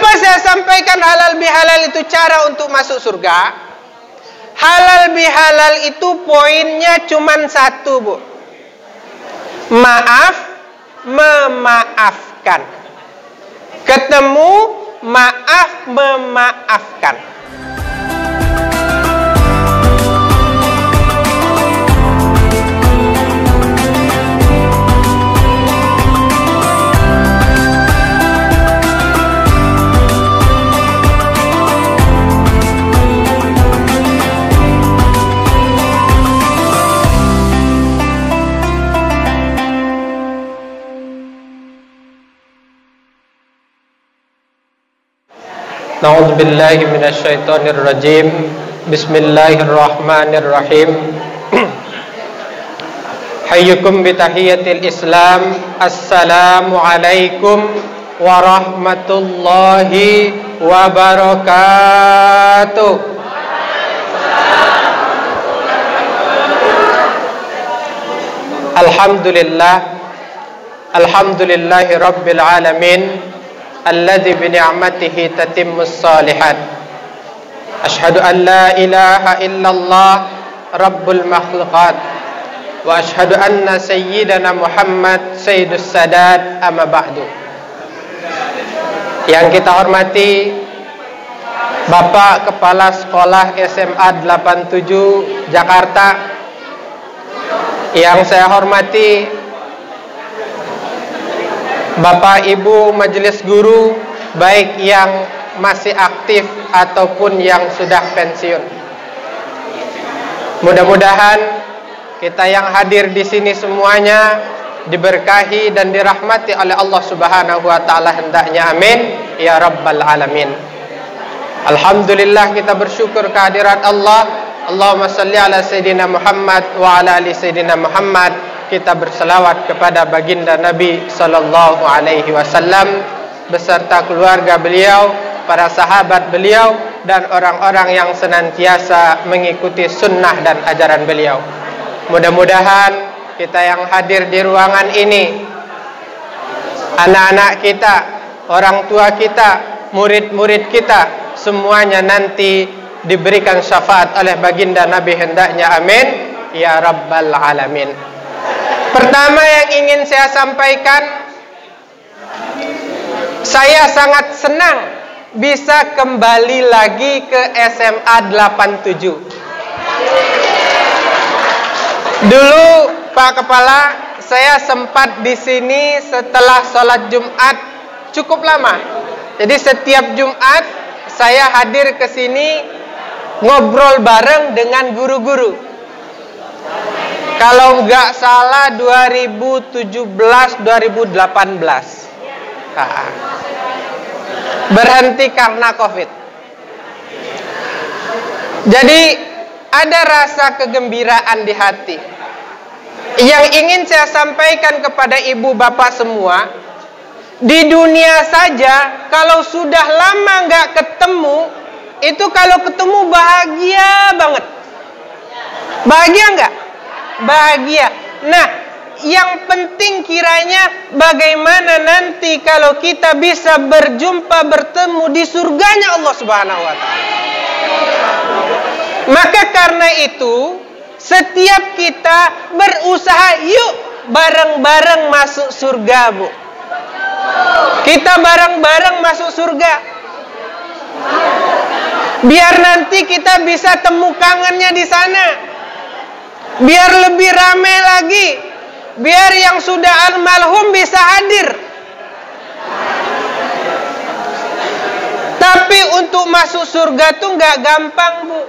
Kenapa saya sampaikan halal bihalal itu cara untuk masuk surga? Halal bihalal itu poinnya cuma satu, Bu. Maaf, memaafkan. Ketemu, maaf, memaafkan. A'udzu billahi minasyaitonir rajim. Bismillahirrahmanirrahim. Hayyukum bi tahiyatil Islam. Assalamu alaikum warahmatullahi wabarakatuh. Alhamdulillahi rabbil alamin. Alladzi bi ni'matihi tatimmus shalihat. Asyhadu an la ilaha illallah rabbul makhluqat wa asyhadu anna sayyidana Muhammad sayyidus sadat amma ba'du. Yang kita hormati Bapak Kepala Sekolah SMA 87 Jakarta, yang saya hormati Bapak Ibu Majelis Guru, baik yang masih aktif ataupun yang sudah pensiun. Mudah-mudahan kita yang hadir di sini semuanya diberkahi dan dirahmati oleh Allah Subhanahu wa taala, hendaknya amin ya rabbal alamin. Alhamdulillah, kita bersyukur kehadirat Allah. Allahumma salli ala sayyidina Muhammad wa ala ali sayyidina Muhammad. Kita berselawat kepada baginda Nabi sallallahu alaihi wasallam beserta keluarga beliau, para sahabat beliau, dan orang-orang yang senantiasa mengikuti sunnah dan ajaran beliau. Mudah-mudahan kita yang hadir di ruangan ini, anak-anak kita, orang tua kita, murid-murid kita, semuanya nanti diberikan syafaat oleh baginda Nabi, hendaknya amin ya rabbal alamin. Pertama yang ingin saya sampaikan, saya sangat senang bisa kembali lagi ke SMA 87. Dulu Pak Kepala, saya sempat di sini setelah sholat Jumat cukup lama. Jadi setiap Jumat saya hadir ke sini ngobrol bareng dengan guru-guru. Kalau nggak salah 2017-2018. Berhenti karena COVID. Jadi ada rasa kegembiraan di hati. Yang ingin saya sampaikan kepada ibu bapak semua, di dunia saja kalau sudah lama nggak ketemu, itu kalau ketemu bahagia banget. Bahagia nggak? Bahagia. Nah, yang penting kiranya bagaimana nanti kalau kita bisa berjumpa, bertemu di surganya Allah Subhanahu wa taala. Maka karena itu, setiap kita berusaha, yuk bareng-bareng masuk surga, Bu. Kita bareng-bareng masuk surga. Biar nanti kita bisa temu kangennya di sana. Biar lebih ramai lagi. Biar yang sudah almarhum bisa hadir. Tapi untuk masuk surga tuh nggak gampang, Bu.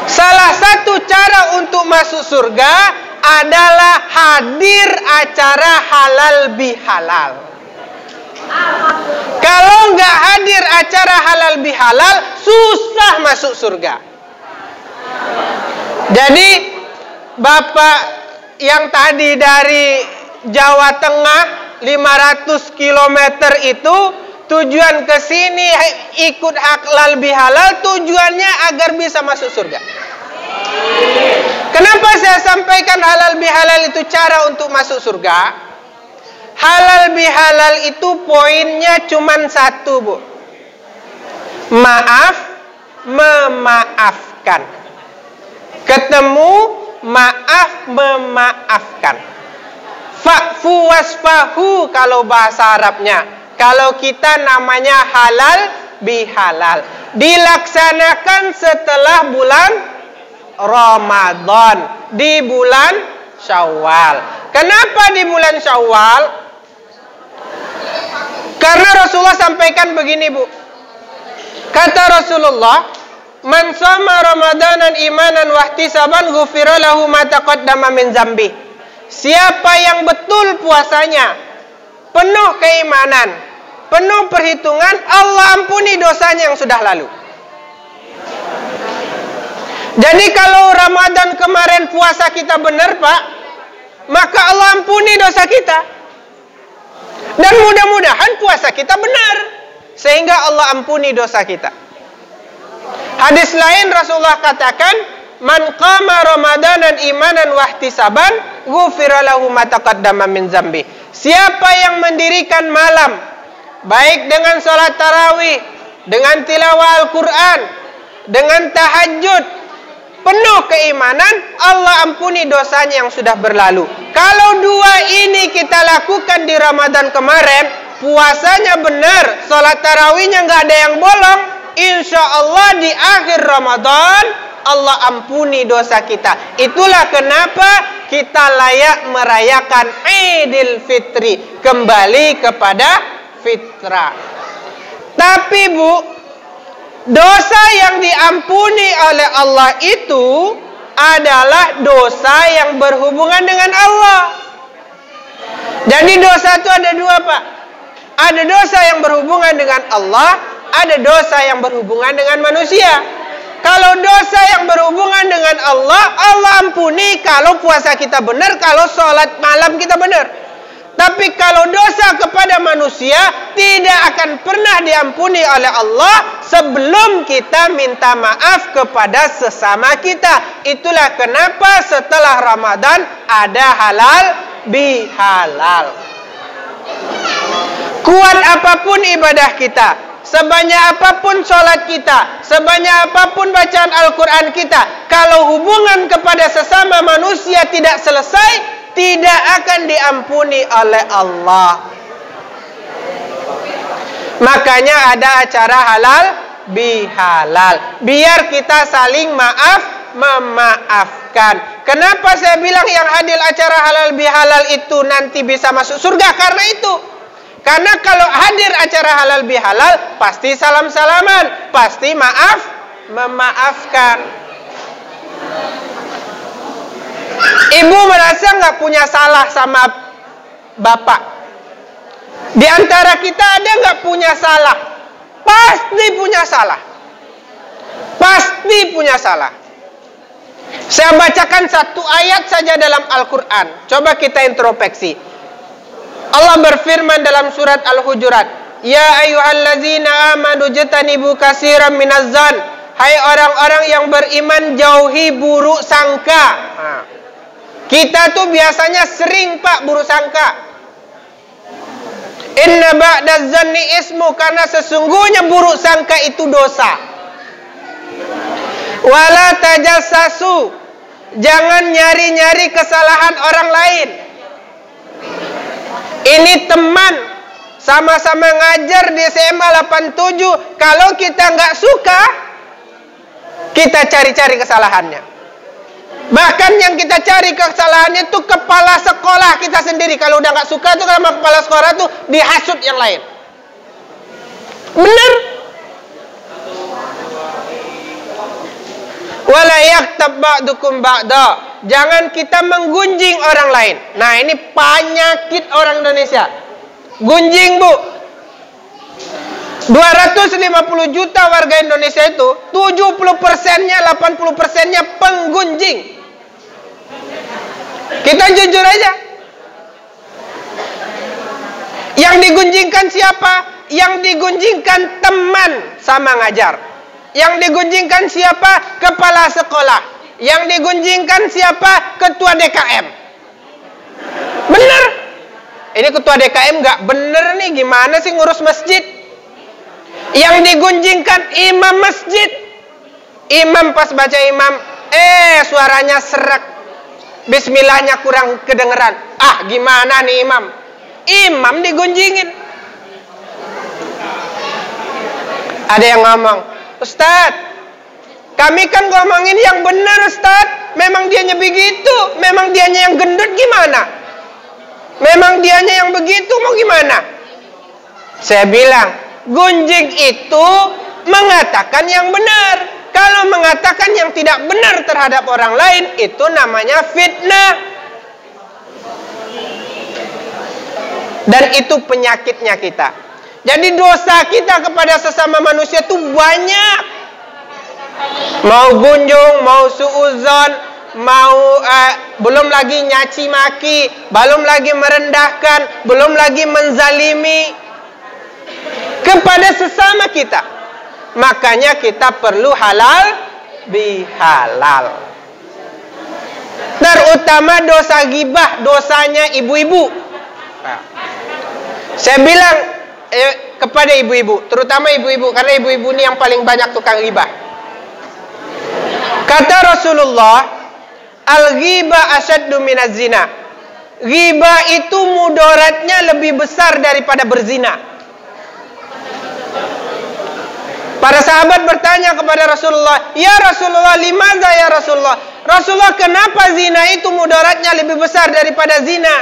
Salah satu cara untuk masuk surga adalah hadir acara halal bihalal. Kalau nggak hadir acara halal bihalal, susah masuk surga. Jadi Bapak yang tadi dari Jawa Tengah 500 km itu tujuan ke sini ikut halal bihalal, tujuannya agar bisa masuk surga. Kenapa saya sampaikan halal bihalal itu cara untuk masuk surga? Halal bihalal itu poinnya cuman satu, Bu. Maaf, memaafkan. Ketemu, maaf, memaafkan. Fa'fu wasfahu kalau bahasa Arabnya. Kalau kita namanya halal bihalal. Dilaksanakan setelah bulan Ramadan, di bulan Syawal. Kenapa di bulan Syawal? Karena Rasulullah sampaikan begini, Bu. Kata Rasulullah, "Man shoma Ramadanan imanan wa ihtisaban ghufira lahu ma taqaddama min dzambi." Siapa yang betul puasanya, penuh keimanan, penuh perhitungan, Allah ampuni dosanya yang sudah lalu. Jadi kalau Ramadan kemarin puasa kita benar, Pak, maka Allah ampuni dosa kita. Dan mudah-mudahan puasa kita benar, sehingga Allah ampuni dosa kita. Hadis lain Rasulullah katakan, "Man qama Ramadanan imanan wa ihtisaban, ghufira lahu ma taqaddama min dzambi." Siapa yang mendirikan malam, baik dengan salat tarawih, dengan tilawah Al-Quran, dengan tahajud, penuh keimanan, Allah ampuni dosanya yang sudah berlalu. Kalau dua ini kita lakukan di Ramadan kemarin, puasanya benar, salat tarawihnya nggak ada yang bolong, insya Allah di akhir Ramadan Allah ampuni dosa kita. Itulah kenapa kita layak merayakan Idul Fitri, kembali kepada fitrah. Tapi, Bu, dosa yang diampuni oleh Allah itu adalah dosa yang berhubungan dengan Allah. Jadi dosa itu ada dua, Pak. Ada dosa yang berhubungan dengan Allah, ada dosa yang berhubungan dengan manusia. Kalau dosa yang berhubungan dengan Allah, Allah ampuni kalau puasa kita benar, kalau sholat malam kita benar. Tapi kalau dosa kepada manusia tidak akan pernah diampuni oleh Allah sebelum kita minta maaf kepada sesama kita. Itulah kenapa setelah Ramadan ada halal bihalal. Kuat apapun ibadah kita, sebanyak apapun sholat kita, sebanyak apapun bacaan Al-Quran kita, kalau hubungan kepada sesama manusia tidak selesai, tidak akan diampuni oleh Allah. Makanya ada acara halal bihalal, biar kita saling maaf memaafkan. Kenapa saya bilang yang hadir acara halal bihalal itu nanti bisa masuk surga? Karena itu. Karena kalau hadir acara halal bihalal, pasti salam-salaman, pasti maaf memaafkan. Ibu merasa nggak punya salah sama bapak. Di antara kita ada nggak punya salah? Pasti punya salah. Pasti punya salah. Saya bacakan satu ayat saja dalam Al-Quran. Coba kita introspeksi. Allah berfirman dalam surat Al-Hujurat, "Ya ayyuhallazina amanu jtanibu katsiran minazzan." Hai orang-orang yang beriman, jauhi buruk sangka. Kita tuh biasanya sering, Pak, buruk sangka. Inna ba'daz zanni ismu, karena sesungguhnya buruk sangka itu dosa. Wala tajassasu, jangan nyari-nyari kesalahan orang lain. Ini teman sama-sama ngajar di SMA 87, kalau kita nggak suka, kita cari-cari kesalahannya. Bahkan yang kita cari kesalahannya itu kepala sekolah kita sendiri. Kalau udah nggak suka tuh sama kepala sekolah tuh dihasut yang lain. Bener? Wala yaktab ba'dukum ba'da. Jangan kita menggunjing orang lain. Nah, ini penyakit orang Indonesia. Gunjing, Bu. 250 juta warga Indonesia itu 70%-nya, 80%-nya penggunjing. Kita jujur aja. Yang digunjingkan siapa? Yang digunjingkan teman sama ngajar. Yang digunjingkan siapa? Kepala sekolah. Yang digunjingkan siapa? Ketua DKM. Benar? Ini ketua DKM nggak bener nih, gimana sih ngurus masjid? Yang digunjingkan imam masjid. Imam pas baca imam, suaranya serak. Bismillahnya kurang kedengeran. Gimana nih imam? Imam digunjingin. Ada yang ngomong, Ustadz, kami kan ngomongin yang benar Ustadz. Memang dianya begitu. Memang dianya yang gendut gimana? Memang dianya yang begitu mau gimana? Saya bilang, gunjing itu mengatakan yang benar. Kalau mengatakan yang tidak benar terhadap orang lain, itu namanya fitnah. Dan itu penyakitnya kita. Jadi dosa kita kepada sesama manusia itu banyak. Mau gunjung, mau suuzon, mau belum lagi nyaci maki, belum lagi merendahkan, belum lagi menzalimi kepada sesama kita. Makanya kita perlu halal bihalal. Terutama dosa ghibah, dosanya ibu-ibu. Saya bilang kepada ibu-ibu, terutama ibu-ibu, karena ibu-ibu ini yang paling banyak tukang ghibah. Kata Rasulullah, al-ghibah asyaddu minaz zina. Ghibah itu mudaratnya lebih besar daripada berzina. Para sahabat bertanya kepada Rasulullah, "Ya Rasulullah, limadza ya Rasulullah?" Rasulullah, kenapa zina itu mudaratnya lebih besar daripada zina?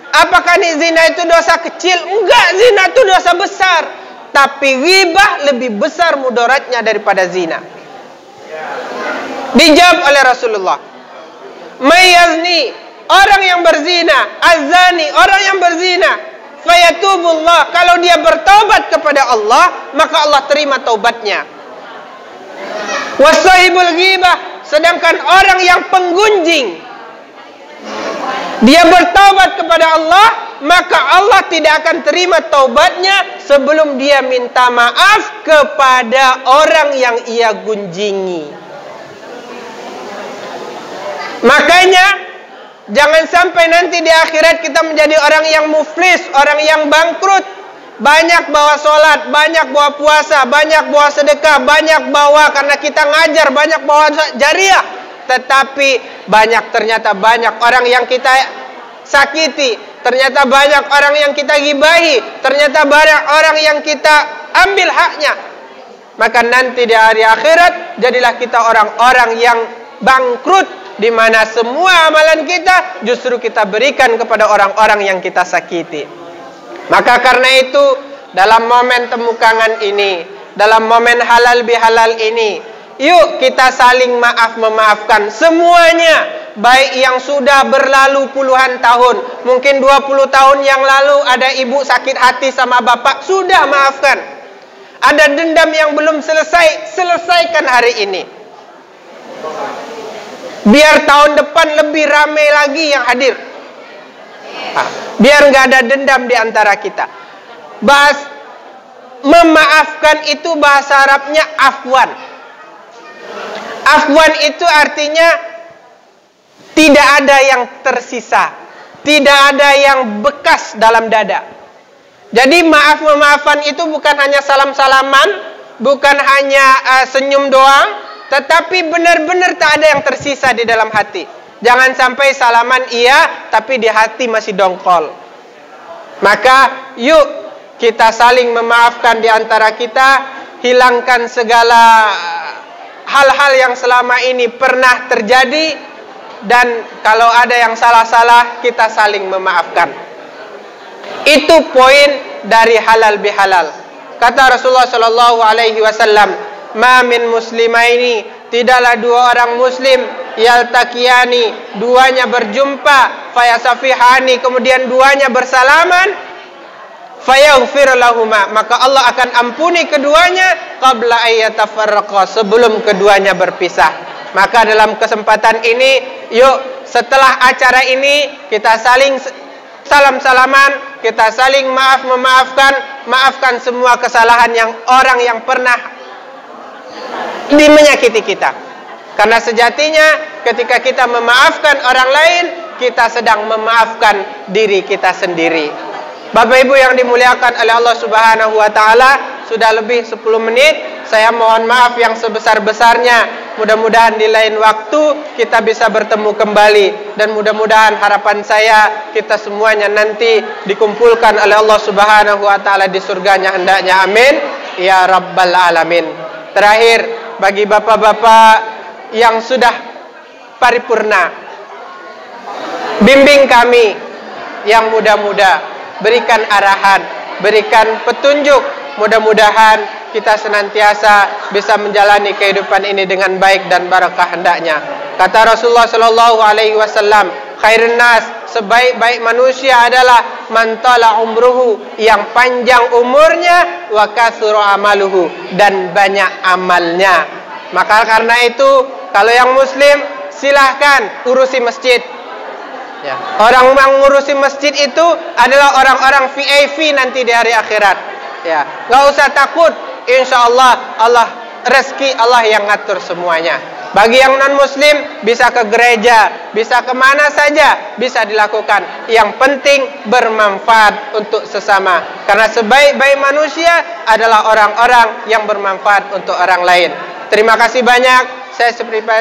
Apakah zina itu dosa kecil? Enggak, zina itu dosa besar. Tapi ghibah lebih besar mudaratnya daripada zina. Dijawab oleh Rasulullah, "Mayazni, orang yang berzina, azani, orang yang berzina, fayatubullah, kalau dia bertaubat kepada Allah, maka Allah terima taubatnya. Wasahibul ghibah, sedangkan orang yang penggunjing, dia bertaubat kepada Allah, maka Allah tidak akan terima taubatnya sebelum dia minta maaf kepada orang yang ia gunjingi." Makanya jangan sampai nanti di akhirat kita menjadi orang yang muflis, orang yang bangkrut. Banyak bawa sholat, banyak bawa puasa, banyak bawa sedekah, banyak bawa karena kita ngajar, banyak bawa jariah. Tetapi ternyata banyak orang yang kita sakiti, ternyata banyak orang yang kita gibahi, ternyata banyak orang yang kita ambil haknya. Maka nanti di hari akhirat jadilah kita orang-orang yang bangkrut, di mana semua amalan kita justru kita berikan kepada orang-orang yang kita sakiti. Maka karena itu, dalam momen temukangan ini, dalam momen halal bihalal ini, yuk kita saling memaafkan semuanya. Baik yang sudah berlalu puluhan tahun, mungkin 20 tahun yang lalu ada ibu sakit hati sama bapak, sudah maafkan. Ada dendam yang belum selesai, selesaikan hari ini. Biar tahun depan lebih ramai lagi yang hadir. Biar nggak ada dendam di antara kita. Memaafkan itu bahasa Arabnya afwan. Afwan itu artinya tidak ada yang tersisa, tidak ada yang bekas dalam dada. Jadi memaafan itu bukan hanya salam-salaman, bukan hanya senyum doang, tetapi benar-benar tak ada yang tersisa di dalam hati. Jangan sampai salaman iya, tapi di hati masih dongkol. Maka yuk kita saling memaafkan di antara kita, hilangkan segala hal-hal yang selama ini pernah terjadi, dan kalau ada yang salah-salah kita saling memaafkan. Itu poin dari halal bihalal. Kata Rasulullah sallallahu alaihi wasallam, "Ma min muslimaini, tidaklah dua orang muslim, yaltaqiyani, duanya berjumpa, fayasafihani, kemudian duanya bersalaman, fayaghfir lahuma, maka Allah akan ampuni keduanya qabla ayyatafarraqa, sebelum keduanya berpisah." Maka dalam kesempatan ini, yuk setelah acara ini kita saling salam-salaman, kita saling maafkan semua kesalahan yang orang yang pernah menyakiti kita. Karena sejatinya ketika kita memaafkan orang lain, kita sedang memaafkan diri kita sendiri. Bapak Ibu yang dimuliakan oleh Allah Subhanahu wa taala, sudah lebih 10 menit. Saya mohon maaf yang sebesar-besarnya. Mudah-mudahan di lain waktu kita bisa bertemu kembali, dan mudah-mudahan harapan saya kita semuanya nanti dikumpulkan oleh Allah Subhanahu wa taala di surganya hendaknya. Amin ya rabbal alamin. Terakhir, bagi bapak-bapak yang sudah paripurna, bimbing kami yang muda-muda, berikan arahan, berikan petunjuk. Mudah-mudahan kita senantiasa bisa menjalani kehidupan ini dengan baik dan barakah hendaknya. Kata Rasulullah sallallahu alaihi wasallam, khairun nas, sebaik-baik manusia adalah man tala umruhu, yang panjang umurnya, wa katsura amaluhu, dan banyak amalnya. Maka karena itu, kalau yang muslim silahkan urusi masjid. Ya. Orang yang ngurusi masjid itu adalah orang-orang VIP nanti di hari akhirat. Ya, nggak usah takut. Insya Allah, rezeki Allah yang ngatur semuanya. Bagi yang non muslim, bisa ke gereja, bisa kemana saja, bisa dilakukan. Yang penting bermanfaat untuk sesama. Karena sebaik-baik manusia adalah orang-orang yang bermanfaat untuk orang lain. Terima kasih banyak. Saya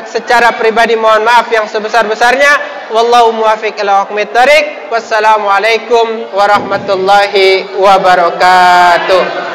secara pribadi mohon maaf yang sebesar-besarnya. Wallahu muwaffiq ila aqwamit thariq. Wassalamualaikum warahmatullahi wabarakatuh.